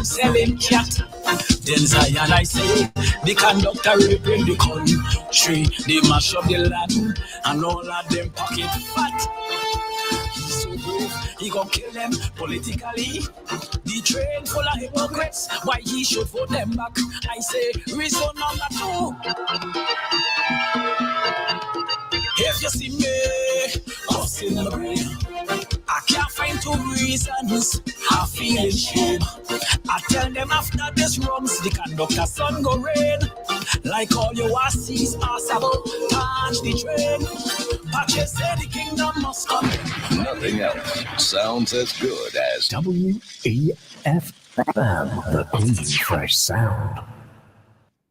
selling cat. Then Zion, I say, the conductor raping the country. They mash up the land, and all of them pocket fat. He's so brave, he gon' kill them politically. The train full of hypocrites, why he should vote them back? I say, reason number 2. If you see me, cussing in the rain, I can't find 2 reasons I feel shame. I tell them after this runs, the conductor sun go rain. Like all you see are about touch the train. Patches say the kingdom must come. Nothing else sounds as good as WEFM, the clean, fresh sound.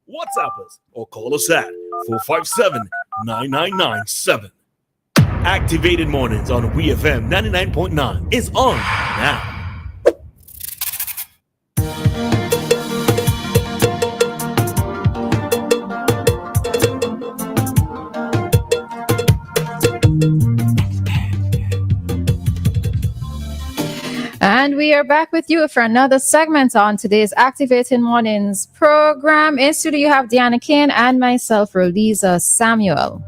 WhatsApp us or call us at 457-9997. Activated Mornings on WEFM 99.9 is on now. And we are back with you for another segment on today's Activating Mornings program. In studio, you have Dianna, Cain, and myself, Roleza Samuel.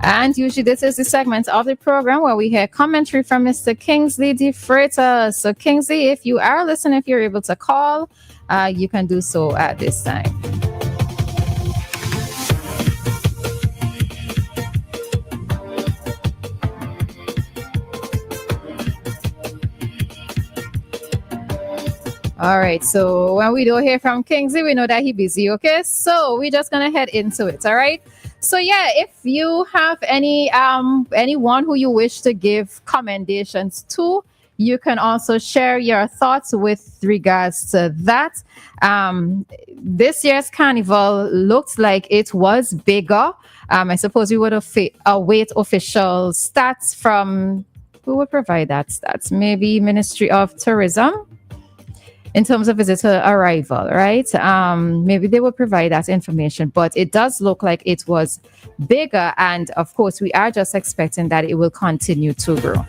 And usually this is the segment of the program where we hear commentary from Mr. Kingsley de Freitas. So Kingsley, if you are listening, if you're able to call, you can do so at this time. All right, so when we don't hear from Kingsley, we know that he's busy, okay? So we're just going to head into it, all right? So yeah, if you have anyone who you wish to give commendations to, you can also share your thoughts with regards to that. This year's carnival looks like it was bigger. I suppose we would await official stats from, who would provide that stats? Maybe Ministry of Tourism in terms of visitor arrival, right? Maybe they will provide that information, but it does look like it was bigger. And of course, we are just expecting that it will continue to grow.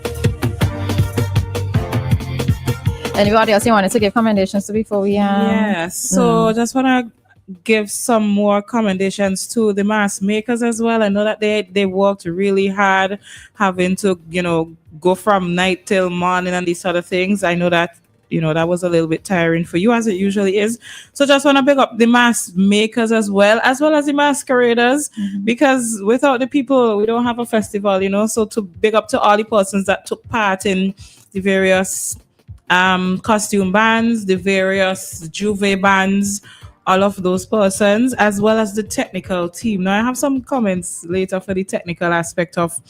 Anybody else you wanted to give commendations to before we... Just want to give some more commendations to the mask makers as well. I know that they worked really hard, having to, go from night till morning and these sort of things. I know that that was a little bit tiring for you, as it usually is. So just want to pick up the mask makers as well as the masqueraders, because without the people, we don't have a festival, So to big up to all the persons that took part in the various costume bands, the various Juve bands, all of those persons, as well as the technical team. Now, I have some comments later for the technical aspect of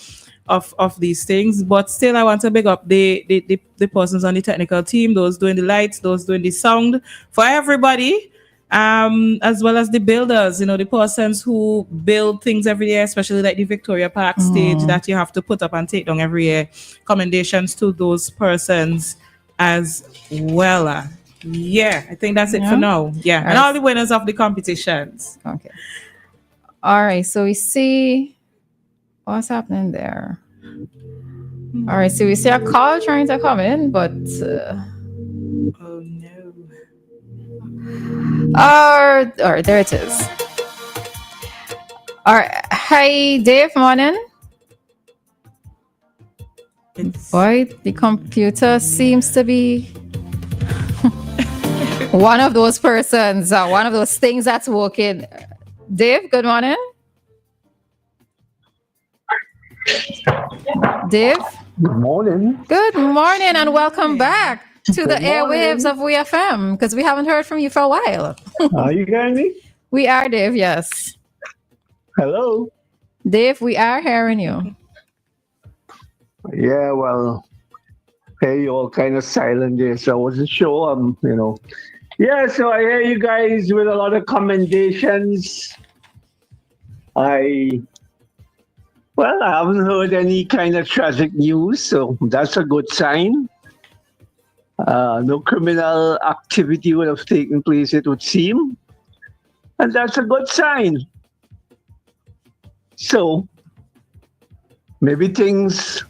these things, but still I want to big up the persons on the technical team, those doing the lights, those doing the sound, for everybody, as well as the builders, the persons who build things every year, especially like the Victoria Park stage that you have to put up and take down every year. Commendations to those persons as well. I think that's it for now. Yeah, and all the winners of the competitions. Okay. All right, so we see what's happening there. All right, so we see a call trying to come in, but oh no. There it is. All right, hi Dave, morning. Boy, the computer seems to be one of those persons, one of those things that's working. Dave, good morning. Dave? Good morning. Good morning and welcome back to the airwaves of WEFM, because we haven't heard from you for a while. Are you hearing me? We are, Dave, yes. Hello? Dave, we are hearing you. Yeah, well, hey, you're all kind of silent there, so I wasn't sure, Yeah, so I hear you guys with a lot of commendations. I haven't heard any kind of tragic news, so that's a good sign. No criminal activity would have taken place, it would seem. And that's a good sign. So, maybe things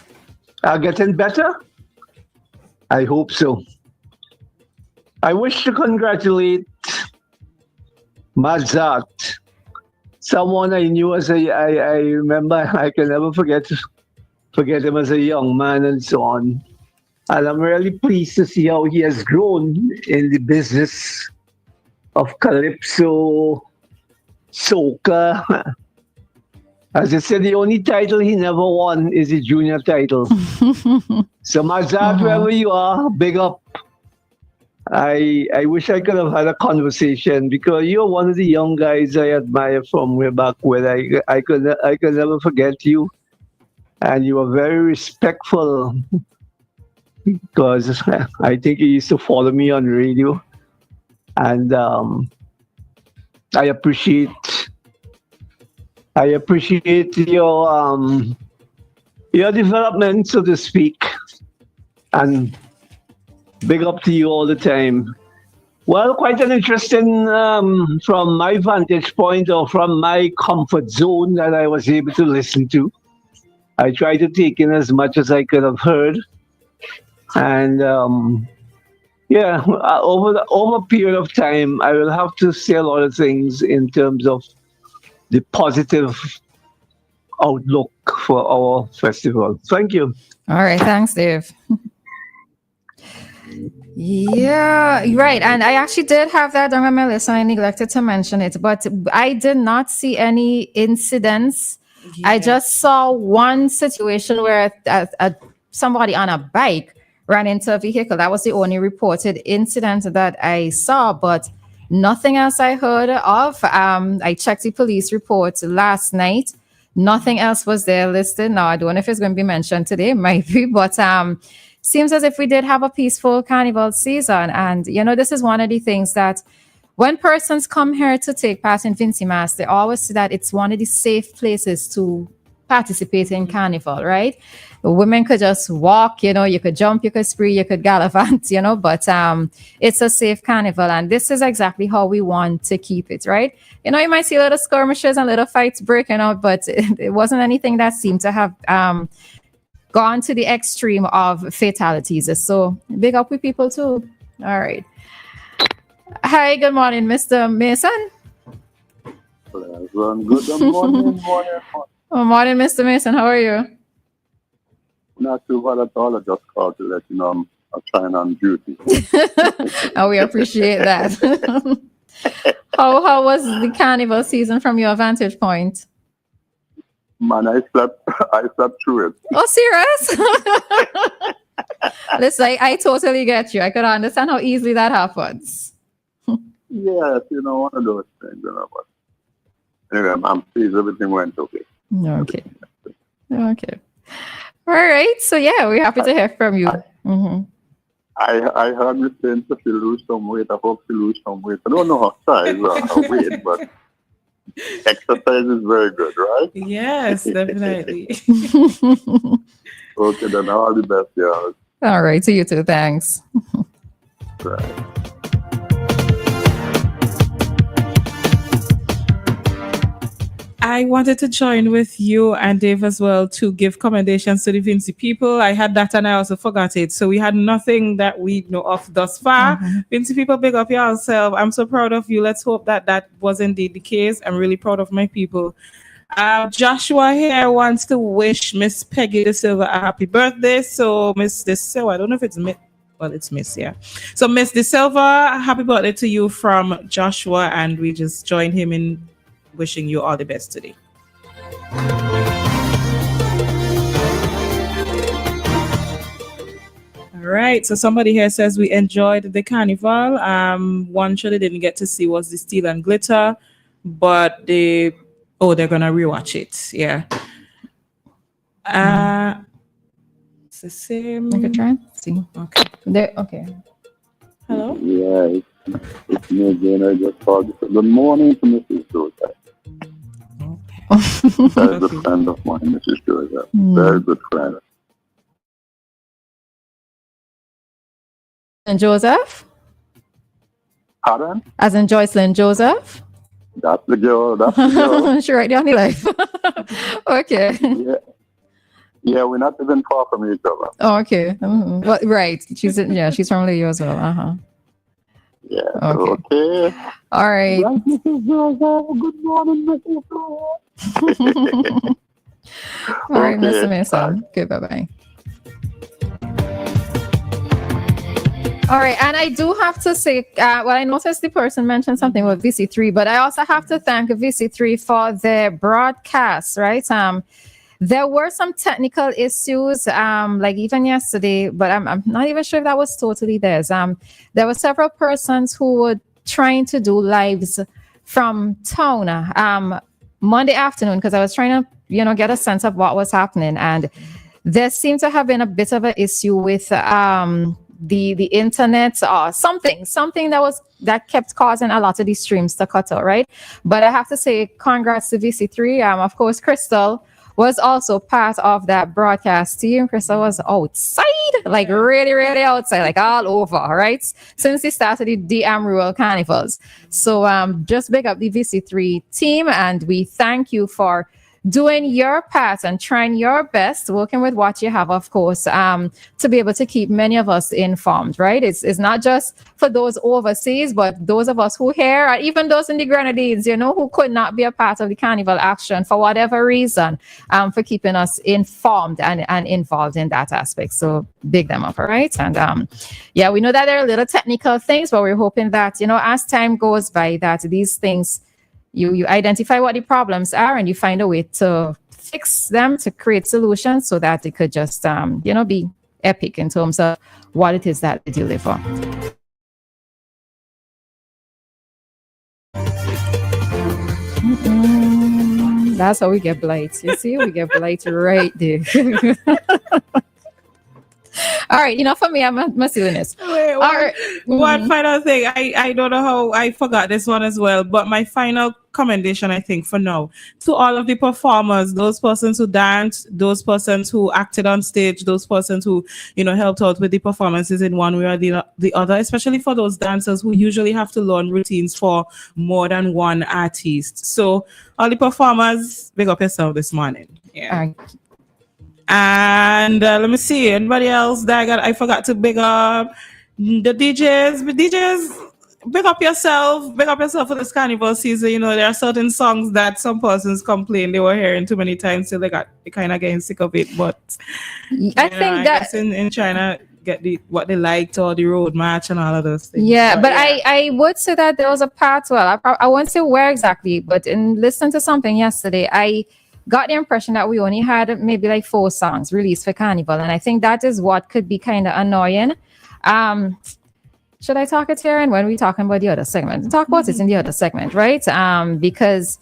are getting better. I hope so. I wish to congratulate Mazat, someone I knew as I remember I can never forget him as a young man and so on. And I'm really pleased to see how he has grown in the business of calypso, soca. As I said, the only title he never won is the junior title. So Mazat, wherever you are, big up. I wish I could have had a conversation because you're one of the young guys I admire from way back when. I could never forget you, and you were very respectful because I think you used to follow me on radio, and I appreciate your development, so to speak, and big up to you all the time. Well, quite an interesting, from my vantage point or from my comfort zone that I was able to listen to. I tried to take in as much as I could have heard, and over a period of time, I will have to say a lot of things in terms of the positive outlook for our festival. Thank you. All right, thanks, Dave. Yeah, right. And I actually did have that on my list, and I neglected to mention it, but I did not see any incidents. I just saw one situation where somebody on a bike ran into a vehicle. That was the only reported incident that I saw, but nothing else I heard of. I checked the police reports last night. Nothing else was there listed. Now, I don't know if it's going to be mentioned today, might be, but seems as if we did have a peaceful carnival season. And, this is one of the things that when persons come here to take part in Vincy Mass, they always say that it's one of the safe places to participate in carnival, right? Women could just walk, you could jump, you could spree, you could gallivant, but it's a safe carnival. And this is exactly how we want to keep it, right? You might see a little skirmishes and little fights breaking out, but it wasn't anything that seemed to have gone to the extreme of fatalities. So big up with people too. All right. Hi, good morning, Mr. Mason. Good morning. Good morning, Mr. Mason. How are you? Not too bad at all. I just called to let you know I'm trying on duty. Oh, we appreciate that. How was the carnival season from your vantage point? Man, I slept through it. Oh, serious? Listen, I totally get you. I could understand how easily that happens. Yes, one of those things. But anyway, I'm pleased everything went okay. Okay. All right. So, we're happy to hear from you. I heard you saying if you lose some weight, I hope you lose some weight. I don't know how size or weight, but exercise is very good, right? Yes, definitely. Okay, then all the best, y'all. All right. To you too. Thanks. Right. I wanted to join with you and Dave as well to give commendations to the Vincy people. I had that and I also forgot it. So we had nothing that we know of thus far. Vincy people, big up yourself. I'm so proud of you. Let's hope that was indeed the case. I'm really proud of my people. Joshua here wants to wish Miss Peggy De Silva a happy birthday. So Miss De Silva, I don't know if it's Miss. Well, it's Miss, yeah. So Miss De Silva, happy birthday to you from Joshua, and we just join him in wishing you all the best today. All right, so somebody here says we enjoyed the carnival. One show they didn't get to see was the Steel and Glitter, but they're gonna rewatch it. Yeah. It's the same. I could try and see. Okay. Hello? Yeah, it's me again. I just called. Good morning to Mrs. Joseph. Very good friend of mine, Mrs. Joseph. Very good friend. And Joseph? Pardon? As in Joycelyn Joseph? That's the girl. She right down the life. Okay. Yeah, we're not even far from each other. Oh, okay. Well, right. She's from Leo as well. Yeah. Okay. Okay. All right. Right, Mrs. Rosa. Good morning, Mrs. Rosa. All right, Mr. Okay. Mason. Okay, bye-bye. All right, and I do have to say, well, I noticed the person mentioned something about VC3, but I also have to thank VC3 for their broadcast, right? There were some technical issues, like even yesterday, but I'm not even sure if that was totally theirs. There were several persons who were trying to do lives from town Monday afternoon because I was trying to, get a sense of what was happening, and there seemed to have been a bit of an issue with the internet or something that kept causing a lot of these streams to cut out, right? But I have to say congrats to VC3. Of course, Crystal was also part of that broadcast team. Crystal was outside, like really, really outside, like all over, right? Since they started the rural carnivals. So just big up the VC3 team, and we thank you for doing your part and trying your best, working with what you have, of course, to be able to keep many of us informed, right? It's not just for those overseas, but those of us who here, or even those in the Grenadines, who could not be a part of the carnival action for whatever reason, for keeping us informed and involved in that aspect. So big them up, all right? And yeah, we know that there are little technical things, but we're hoping that, as time goes by, that these things, you identify what the problems are and you find a way to fix them, to create solutions so that it could just, be epic in terms of what it is that they deliver. That's how we get blight. You see, we get blight right there. All right, for me, I'm a silliness. One final thing. I don't know how I forgot this one as well, but my final commendation, I think, for now, to all of the performers, those persons who danced, those persons who acted on stage, those persons who, helped out with the performances in one way or the other, especially for those dancers who usually have to learn routines for more than one artist. So all the performers, big up yourself this morning. Yeah. All right. And let me see, anybody else that I forgot to big up the DJs. But DJs, big up yourself for this carnival season. There are certain songs that some persons complain they were hearing too many times till they kind of getting sick of it. But I think that in China get what they liked, or the road march and all of those things. Yeah, but I would say that there was a part, well, I won't say where exactly, but in listening to something yesterday, I got the impression that we only had maybe like 4 songs released for Carnival. And I think that is what could be kind of annoying. Should I talk it here? And when we're talking about the other segment, talk about it in the other segment, right? Because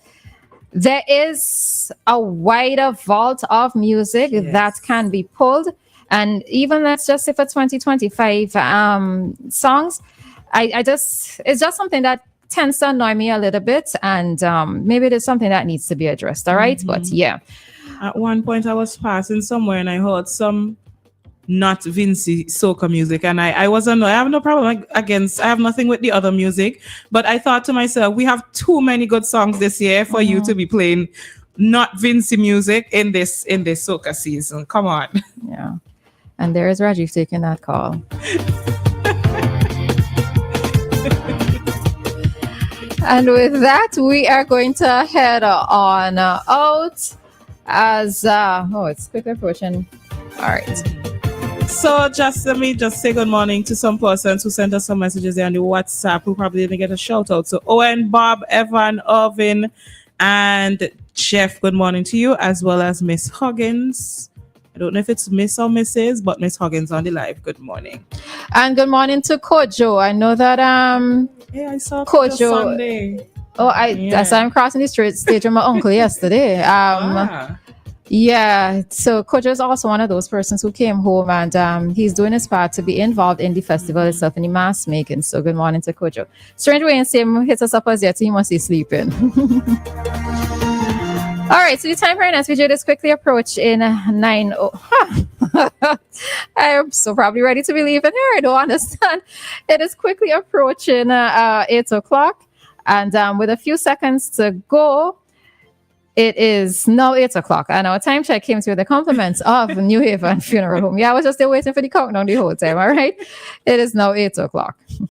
there is a wider vault of music that can be pulled. And even let's just say for 2025 songs, it's just something that tends to annoy me a little bit, and maybe there's something that needs to be addressed. All right, but yeah. At one point, I was passing somewhere and I heard some not Vinci soca music, and I wasn't. I have no problem against. I have nothing with the other music, but I thought to myself, we have too many good songs this year for you to be playing not Vinci music in this soca season. Come on. Yeah, and there is Rajiv taking that call. And with that, we are going to head on out as it's quickly approaching. All right. So let me say good morning to some persons who sent us some messages there on the WhatsApp who probably didn't get a shout out. So Owen, Bob, Evan, Irvin, and Jeff, good morning to you, as well as Miss Huggins. I don't know if it's Miss or Mrs., but Miss Huggins on the live. Good morning. And good morning to Kojo. I know that yeah, I saw Kojo Sunday. Oh, I saw him crossing the stage with my uncle yesterday. Yeah, so Kojo is also one of those persons who came home, and he's doing his part to be involved in the festival itself, in the mask making. So good morning to Kojo. Strange way and same hits us up as yet, so he must be sleeping. All right, so the time for an SVJ is quickly approaching 9. I am so probably ready to be leaving here. I don't understand. It is quickly approaching 8 o'clock, and with a few seconds to go, it is now 8 o'clock. And our time check came through the compliments of New Haven Funeral Home. Yeah, I was just still waiting for the countdown the whole time. All right, it is now 8 o'clock.